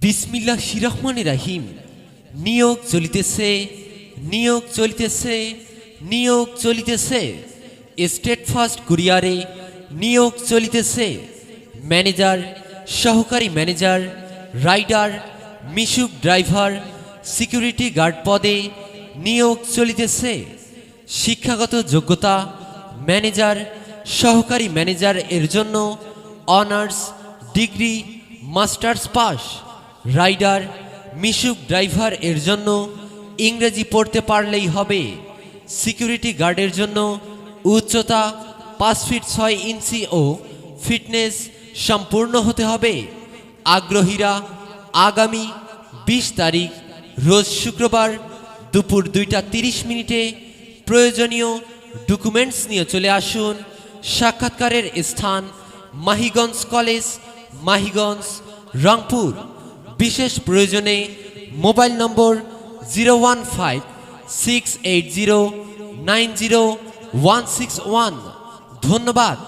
বিসমিল্লাহির রহমানির রহিম। নিয়োগ চলিতেছে, নিয়োগ চলিতেছে, নিয়োগ চলিতেছে। স্টেট ফার্স্ট কুরিয়ারে নিয়োগ চলিতেছে। ম্যানেজার, সহকারী ম্যানেজার, রাইডার, মিশুক ড্রাইভার, সিকিউরিটি গার্ড পদে নিয়োগ চলিতেছে। শিক্ষাগত যোগ্যতা ম্যানেজার, সহকারী ম্যানেজার এর জন্য honours degree, masters pass. Rider, মিশুক ড্রাইভার এর জন্য ইংরেজি পড়তে পারলেই হবে। সিকিউরিটি গার্ডের জন্য উচ্চতা 5 ফিট 6 ইঞ্চি ও ফিটনেস সম্পূর্ণ হতে হবে। আগ্রহীরা আগামী 20 তারিখ রোজ শুক্রবার দুপুর 2:30 প্রয়োজনীয় ডকুমেন্টস নিয়ে চলে আসুন। সাক্ষাৎকারের স্থান মাহিগঞ্জ কলেজ, মাহিগঞ্জ, রংপুর। বিশেষ প্রয়োজনে মোবাইল নম্বর 01568090161। ধন্যবাদ।